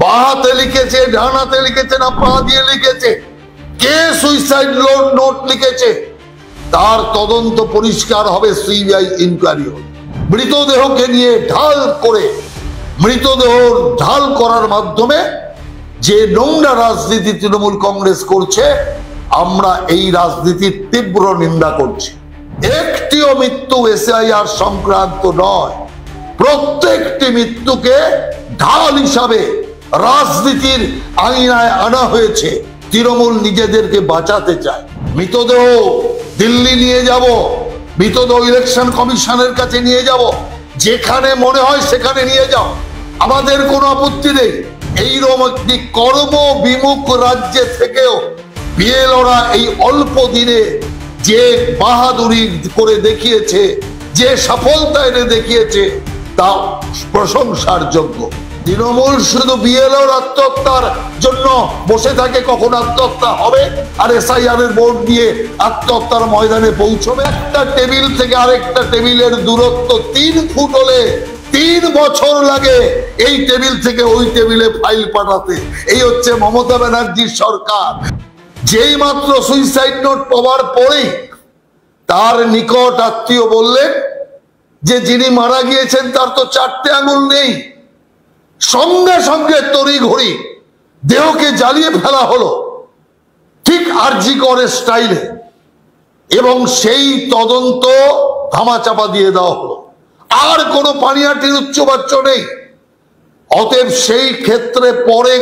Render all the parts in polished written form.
বাঁ হাতে লিখেছে, ডান হাতে লিখেছে, না পা দিয়ে লিখেছে, কে সুইসাইড নোট লিখেছে, তার তদন্ত পরিষ্কার হবে সিবিআই ইনকোয়ারি। মৃতদেহকে নিয়ে ঢাল করার মাধ্যমে যে নোংরা রাজনীতি তৃণমূল কংগ্রেস করছে, আমরা এই রাজনীতির তীব্র নিন্দা করছি। একটিও মৃত্যু এসআইআর সংক্রান্ত নয়, প্রত্যেকটি মৃত্যুকে ঢাল হিসাবে রাজনীতির আঙিনায় আনা হয়েছে। তৃণমূল নিজেদেরকে বাঁচাতে চায়। মৃতদেহ দিল্লি নিয়ে যাব, মৃতদেহ ইলেকশন কমিশনের কাছে নিয়ে যাব, যেখানে মনে হয় সেখানে নিয়ে যাও, আমাদের কোনো আপত্তি নেই। এইরকম একটি কর্ম বিমুখ রাজ্যে থেকেও বিএলওরা এই অল্প দিনে যে বাহাদুরি করে দেখিয়েছে, যে সফলতা এনে দেখিয়েছে, তা প্রশংসার যোগ্য। তৃণমূল শুধু বিএলওর আত্মহত্যার জন্য বসে থাকে, কখন আত্মহত্যা হবে আর এসআইআর এর ভোট দিয়ে আত্মহত্যার ময়দানে পৌঁছবে। একটা টেবিল থেকে আরেকটা টেবিলের দূরত্ব 3 ফুট হলে 3 বছর লাগে এই টেবিল থেকে ওই টেবিলে ফাইল পাঠাতে। এই হচ্ছে মমতা ব্যানার্জির সরকার। যেই মাত্র সুইসাইড নোট পাওয়ার পরেই তার নিকট আত্মীয় বললেন যে যিনি মারা গিয়েছেন তার তো 4টে আঙুল নেই। সঙ্গে সঙ্গে তড়িঘড়ি দেহকে জ্বালিয়ে ফেলা হলো, ঠিক আরজি করে স্টাইলে, এবং সেই তদন্ত ধামাচাপা দিয়ে দেওয়া হলো। আর কোনো পানিহাটির উচ্চবাচ্য নেই। অতএব সেই ক্ষেত্রে পরে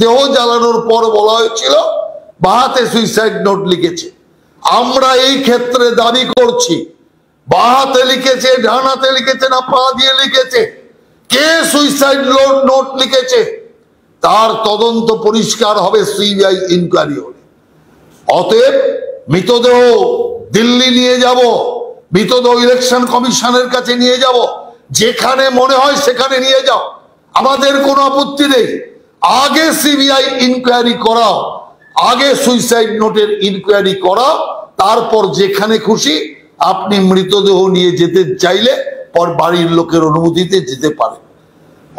দেহ জ্বালানোর পর বলা হয়েছিল বাহাতে সুইসাইড নোট লিখেছে। আমরা এই ক্ষেত্রে দাবি করছি, বাহাতে লিখেছে, ডান হাতে লিখেছে, না পা দিয়ে লিখেছে, কে সুইসাইড নোট লিখেছে, তার তদন্ত পরিষ্কার হবে সিবিআই ইনকোয়ারি হলে। অতএব মৃতদেহ দিল্লি নিয়ে যাব, মৃতদেহ ইলেকশন কমিশনের কাছে নিয়ে যাব, যেখানে মনে হয় সেখানে নিয়ে যাও, আমাদের কোনো আপত্তি নেই। আগে সিবিআই ইনকোয়ারি করাও, আগে সুইসাইড নোটের ইনকোয়ারি করাও, তারপর যেখানে খুশি আপনি মৃতদেহ নিয়ে যেতে চাইলে পর বাড়ির লোকের অনুমতিতে যেতে পারে।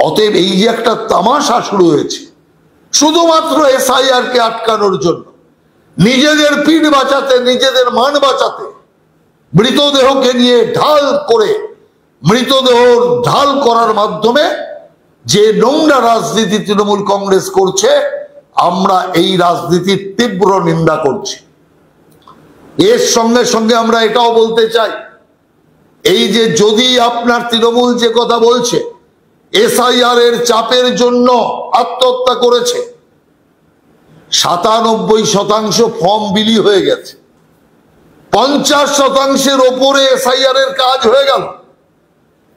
অতএব এই যে একটা তামাশা শুরু হয়েছে শুধুমাত্র এসআইআর কে আটকানোর জন্য, নিজেদের পিঠ বাঁচাতে, নিজেদের মান বাঁচাতে, মৃতদেহকে নিয়ে ঢাল করার মাধ্যমে যে নোংরা রাজনীতি তৃণমূল কংগ্রেস করছে, আমরা এই রাজনীতির তীব্র নিন্দা করছি। এর সঙ্গে সঙ্গে আমরা এটাও বলতে চাই, এই যে যদি আপনার তৃণমূল যে কথা বলছে এসআইআর এর চাপের জন্য আত্মহত্যা করেছে, 97% ফর্ম বিলি হয়ে গেছে, 50%-এর ওপরে এসআইআর এর কাজ হয়ে গেল।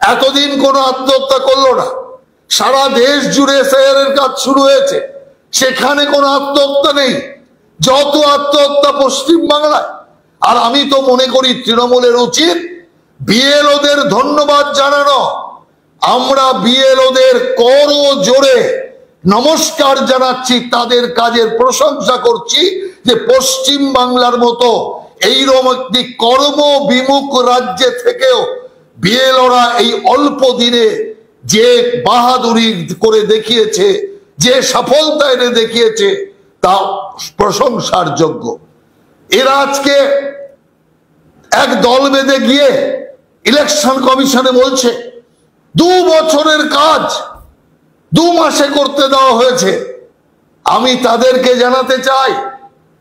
এতদিন কোনো আত্মহত্যা করলো না, সারা দেশ জুড়ে এসআইআর এর কাজ শুরু হয়েছে, সেখানে কোনো আত্মহত্যা নেই। যত আত্মহত্যা পশ্চিম বাংলায়। আর আমি তো মনে করি তৃণমূলের উচিত বিএলওদের ধন্যবাদ জানানো। আমরা বিএলওদের করো জোরে নমস্কার জানাচ্ছি, তাদের কাজের প্রশংসা করছি যে পশ্চিম বাংলার মতো এইরকম একটি কর্ম বিমুখ রাজ্যে থেকেও বিএলওরা এই অল্প দিনে যে বাহাদুরি করে দেখিয়েছে, যে সফলতা এনে দেখিয়েছে, তা প্রশংসার যোগ্য। এরা আজকে এক দল বেঁধে গিয়ে ইলেকশন কমিশনে বলছে 2 বছরের কাজ 2 মাসে করতে দেওয়া হয়েছে। আমি তাদেরকে জানাতে চাই,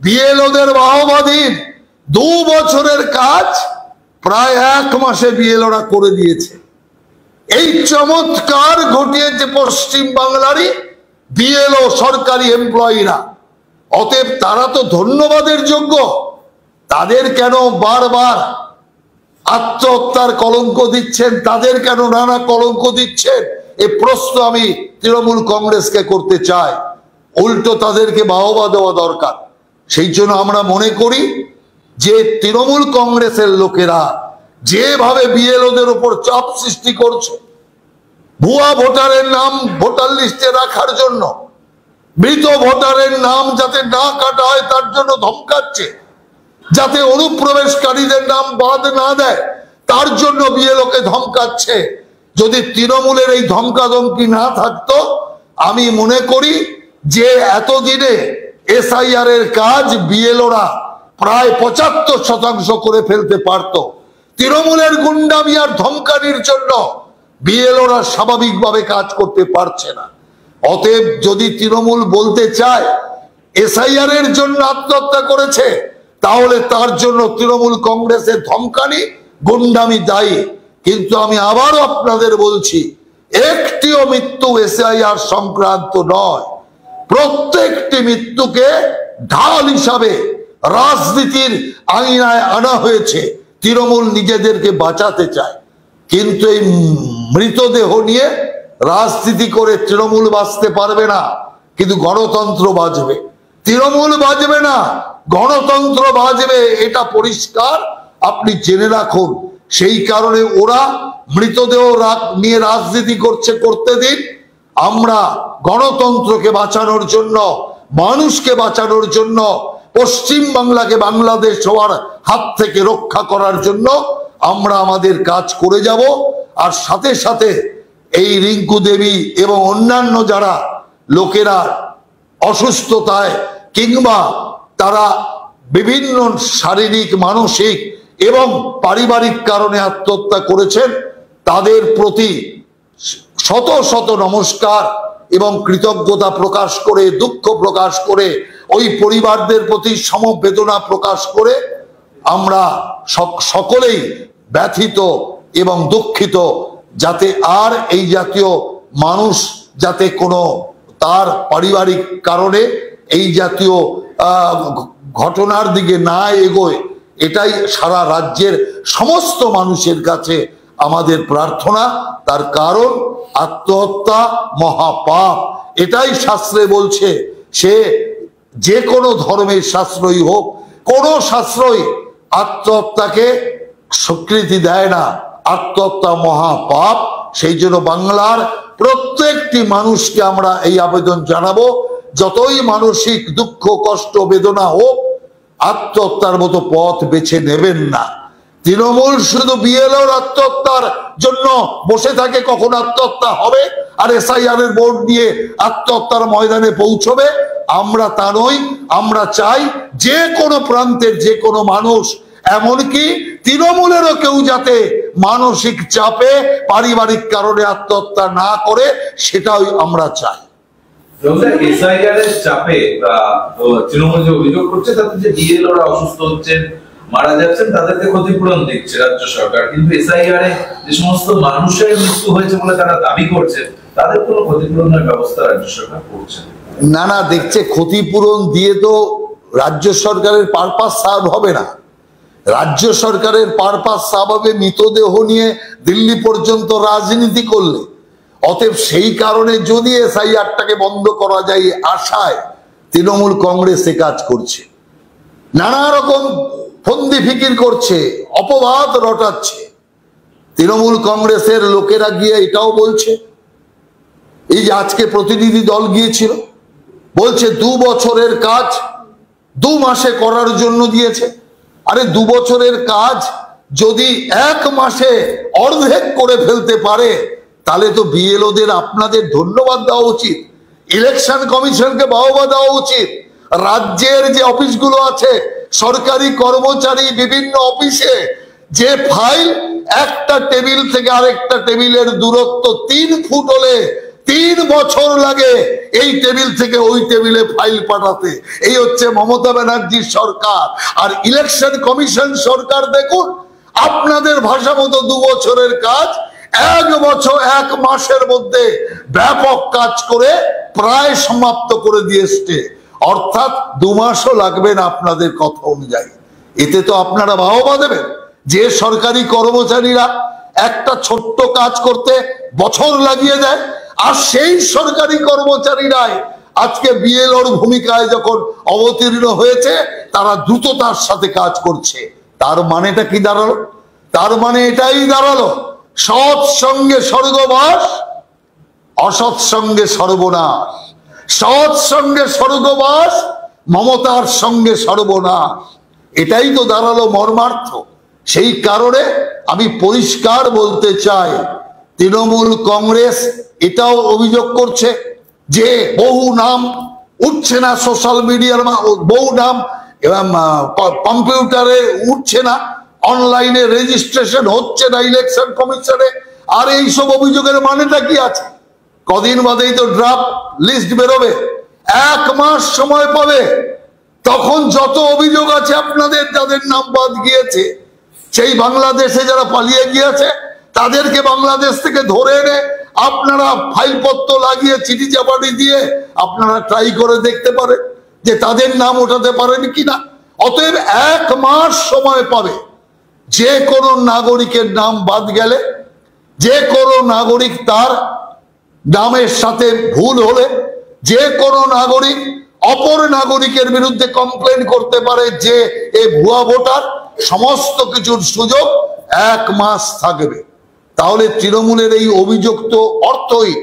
বিএলওদের বাহবা দিন। 2 বছরের কাজ প্রায় 1 মাসে বিএলওরা করে দিয়েছে। এই চমৎকার ঘটিয়েছে পশ্চিম বাংলারই বিএলও সরকারি এমপ্লয়িরা। অতএব তারা তো ধন্যবাদের যোগ্য। তাদের কেন বারবার আত্মহত্যার কলঙ্ক দিচ্ছেন, তাদের কেন নানা কলঙ্ক দিচ্ছেন, এই প্রশ্ন আমি তৃণমূল কংগ্রেসকে করতে চাই। উল্টো তাদেরকে বাহবা দেওয়া দরকার। সেই জন্য আমরা মনে করি যে তৃণমূল কংগ্রেসের লোকেরা যেভাবে বিএলওদের উপর চাপ সৃষ্টি করছে, ভুয়া ভোটারের নাম ভোটার লিস্টে রাখার জন্য, মৃত ভোটারের নাম যাতে না কাটা হয় তার জন্য ধমকাচ্ছে, যাতে অনুপ্রবেশকারীদের নাম বাদ না দেয় তার জন্য বিএলওকে ধমকাচ্ছে। যদি তৃণমূলের এই ধমকাধমকি না থাকতো আমি মনে করি যে এতদিনে এসআইআর এর কাজ বিএলওরা প্রায় 75% করে ফেলতে পারত। তৃণমূলের গুন্ডামি আর ধমকানির জন্য বিএলওরা স্বাভাবিকভাবে কাজ করতে পারছে না। অতএব যদি তৃণমূল বলতে চায় এসআইআর এর জন্য আত্মহত্যা করেছে, তাহলে তার জন্য তৃণমূল কংগ্রেসের ধমকানি গুন্ডামি দায়ী। কিন্তু আমি আবারও আপনাদের বলছি, একটিও মৃত্যু এসআইআর সংক্রান্ত নয়। প্রত্যেকটি মৃত্যুকে ঢাল হিসাবে রাজনীতির আঙিনায় আনা হয়েছে। তৃণমূল নিজেদেরকে বাঁচাতে চায়, কিন্তু এই মৃতদেহ নিয়ে রাজনীতি করে তৃণমূল বাঁচতে পারবে না, কিন্তু গণতন্ত্র বাঁচবে। তৃণমূল বাঁচবে না, গণতন্ত্র বাঁচবে, এটা পরিষ্কার, আপনি জেনে রাখুন। সেই কারণে ওরা মৃতদেহ নিয়ে রাজনীতি করছে, করতে দিন। আমরা গণতন্ত্রকে বাঁচানোর জন্য, মানুষকে বাঁচানোর জন্য, পশ্চিম বাংলাকে বাংলাদেশ হওয়ার হাত থেকে রক্ষা করার জন্য আমরা আমাদের কাজ করে যাব। আর সাথে সাথে এই রিঙ্কু দেবী এবং অন্যান্য যারা লোকেরা অসুস্থতায় কিংবা তারা বিভিন্ন শারীরিক, মানসিক এবং পারিবারিক কারণে আত্মহত্যা করেছেন, তাদের প্রতি শত শত নমস্কার এবং কৃতজ্ঞতা প্রকাশ করে, দুঃখ প্রকাশ করে, ওই পরিবারদের প্রতি সমবেদনা প্রকাশ করে আমরা সকলেই ব্যথিত এবং দুঃখিত, যাতে আর এই জাতীয় মানুষ যাতে কোনো তার পারিবারিক কারণে এই জাতীয় ঘটনার দিকে না এগোয়, এটাই সারা রাজ্যের সমস্ত মানুষের কাছে আমাদের প্রার্থনা। তার কারণ আত্মহত্যা মহাপাপ, এটাই শাস্ত্রে বলছে। সে যে কোনো ধর্মের শাস্ত্রই হোক, কোনো শাস্ত্রই আত্মহত্যাকে স্বীকৃতি দেয় না। আত্মহত্যা মহাপাপ। সেই জন্য বাংলার প্রত্যেকটি মানুষকে আমরা এই আবেদন জানাবো, যতই মানসিক দুঃখ, কষ্ট, বেদনা হোক, আত্মহত্যার মতো পথ বেছে নেবেন না। তৃণমূল শুধু বিএলওর আত্মহত্যার জন্য বসে থাকে কখন আত্মহত্যা হবে, আর এসআইআর এর ভোট নিয়ে আত্মহত্যার ময়দানে পৌঁছবে। আমরা তা নই। আমরা চাই যে কোনো প্রান্তের যে কোনো মানুষ, এমনকি তৃণমূলেরও কেউ যাতে মানসিক চাপে, পারিবারিক কারণে আত্মহত্যা না করে, সেটাই আমরা চাই। এসআইআর এর চাপে তৃণমূল যে অভিযোগ করছে তাতে যে বিএলওরা অসুস্থ হচ্ছেন, মারা যাচ্ছেন, তাদেরকে ক্ষতিপূরণ দিচ্ছে রাজ্য সরকার, কিন্তু এসআইআর এ যে সমস্ত মানুষের মৃত্যু হয়েছে বলে তারা দাবি করছে, তাদের কোনো ক্ষতিপূরণের ব্যবস্থা রাজ্য সরকার করছে না। না, দেখছে ক্ষতিপূরণ দিয়ে তো রাজ্য সরকারের পারপাস সার্ভ হবে না। রাজ্য সরকারের পারপাস সার্ভ হবে মৃতদেহ নিয়ে দিল্লি পর্যন্ত রাজনীতি করলে। অতএব সেই কারণে যদি এসআইআরটাকে বন্ধ করা যায় আশায় তৃণমূল কংগ্রেস এ কাজ করছে, নানা রকম ফন্দি ফিকির করছে, অপবাদ রটাচ্ছে। তৃণমূল কংগ্রেসের লোকেরা গিয়ে এটাও বলছে, এই যে আজকে প্রতিনিধি দল গিয়েছিল, বলছে 2 বছরের কাজ 2 মাসে করার জন্য দিয়েছে। আরে 2 বছরের কাজ যদি 1 মাসে অর্ধেক করে ফেলতে পারে, তাহলে তো বিএলওদের আপনাদের ধন্যবাদ দেওয়া উচিত, ইলেকশন কমিশনকে বাহবা দেওয়া উচিত। রাজ্যের যে অফিসগুলো আছে, সরকারি কর্মচারী বিভিন্ন অফিসে যে ফাইল একটা টেবিল থেকে আরেকটা টেবিলের দূরত্ব 3 ফুট হলে 3 বছর লাগে এই টেবিল থেকে ওই টেবিলে ফাইল পাঠাতে। এই হচ্ছে মমতা ব্যানার্জির সরকার। আর ইলেকশন কমিশন সরকার দেখুন, আপনাদের ভাষা মতো 2 বছরের কাজ 1 বছর 1 মাসের মধ্যে ব্যাপক কাজ করে প্রায় সমাপ্ত করে দিয়েছে। অর্থাৎ 2 মাসও লাগবে না আপনাদের কথা অনুযায়ী। এতে তো আপনারা বাহবা দেবেন যে সরকারি কর্মচারীরা একটা ছোট্ট কাজ করতে বছর লাগিয়ে দেয়, আর সেই সরকারি কর্মচারীরাই আজকে বিএলওর ভূমিকায় যখন অবতীর্ণ হয়েছে, তারা দ্রুততার সাথে কাজ করছে। তার মানেটা কি দাঁড়ালো? তার মানে এটাই দাঁড়ালো, সৎ সঙ্গে স্বর্গবাস, অসৎ সঙ্গে সর্বনাশ। সৎ সঙ্গে স্বর্গবাস, মমতার সঙ্গে সর্বনাশ। এটাই তো দাঁড়ালো মর্মার্থ। সেই কারণে আমি পরিষ্কার বলতে চাই, তৃণমূল কংগ্রেস এটাও অভিযোগ করছে যে বহু নাম উঠছে না সোশ্যাল মিডিয়ার, বহু নাম কম্পিউটারে উঠছে না, অনলাইনে রেজিস্ট্রেশন হচ্ছে না ইলেকশন কমিশনে। আর এইসব অভিযোগের মানেটা কি আছে? কদিন বাদেই তো ড্রাফট লিস্ট বেরোবে, 1 মাস সময় পাবে। তখন যত অভিযোগ আছে আপনাদের, যাদের নাম বাদ গিয়েছে, সেই বাংলাদেশে যারা পালিয়ে গিয়েছে তাদেরকে বাংলাদেশ থেকে ধরে এনে আপনারা ফাইলপত্র লাগিয়ে চিঠি চাপাটি দিয়ে আপনারা ট্রাই করে দেখতে পারেন যে তাদের নাম ওঠাতে পারেন কিনা। অতএব 1 মাস সময় পাবে। যে কোনো নাগরিকের নাম বাদ গেলে, যে কোনো নাগরিক তার নামের সাথে ভুল হলে, যে কোনো নাগরিক অপর নাগরিকের বিরুদ্ধে কমপ্লেন করতে পারে যে এ ভুয়া ভোটার, সমস্ত কিছুর সুযোগ 1 মাস থাকবে। তাহলে তৃণমূলের এই অভিযোগ তো অর্থহীন,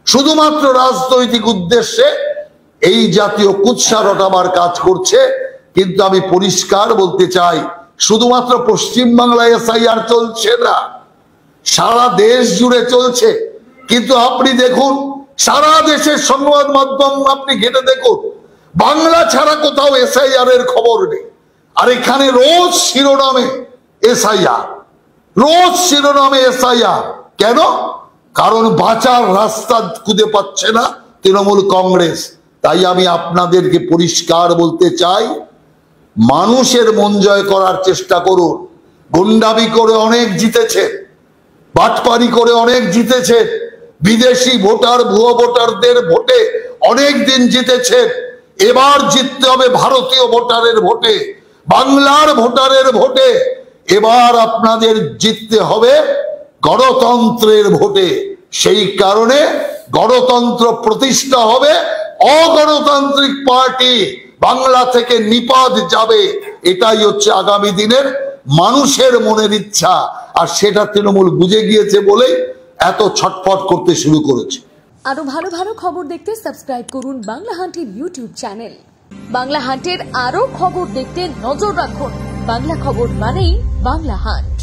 শুধুমাত্র রাজনৈতিক উদ্দেশ্যে এই জাতীয় কুৎসা রটাবার কাজ করছে। কিন্তু আমি পরিষ্কার বলতে চাই, শুধুমাত্র পশ্চিমবাংলায় এসআইআর চলছে না, সারা দেশ জুড়ে চলছে। কিন্তু আপনি দেখুন, সারা দেশের সংবাদ মাধ্যম আপনি ঘেটে দেখুন, বাংলা ছাড়া কোথাও এসআইআর এর খবর নেই। আর এখানে রোজ শিরোনামে এসআইআর, রোজ শিরোনামে এসআইআর। কেন? কারণ বাঁচার রাস্তা খুঁজে পাচ্ছে না তৃণমূল কংগ্রেস। তাই আমি আপনাদেরকে পরিষ্কার বলতে চাই, মানুষের মন জয় করার চেষ্টা করুন। গুন্ডামি করে অনেক জিতেছে, বাটপারি করে অনেক জিতেছে, বিদেশি ভোটার ভুয়ো ভোটারদের ভোটে অনেক দিন জিতেছেন। এবার জিততে হবে ভারতীয় ভোটারের ভোটে, বাংলার ভোটারের ভোটে। এবার আপনাদের জিততে হবে গণতন্ত্রের ভোটে। সেই কারণে গণতন্ত্র প্রতিষ্ঠা হবে, অগণতান্ত্রিক পার্টি বাংলা থেকে নিপাত যাবে। এটাই হচ্ছে আগামী দিনের মানুষের মনের ইচ্ছা। আর সেটা তৃণমূল বুঝে গিয়েছে বলেই এত ছটফট করতে শুরু করেছে। আরো ভালো ভালো খবর দেখতে সাবস্ক্রাইব করুন বাংলা হান্টের ইউটিউব চ্যানেল। বাংলা হান্টের আরো খবর দেখতে নজর রাখুন। বাংলা খবর মানেই বাংলা হান্ট।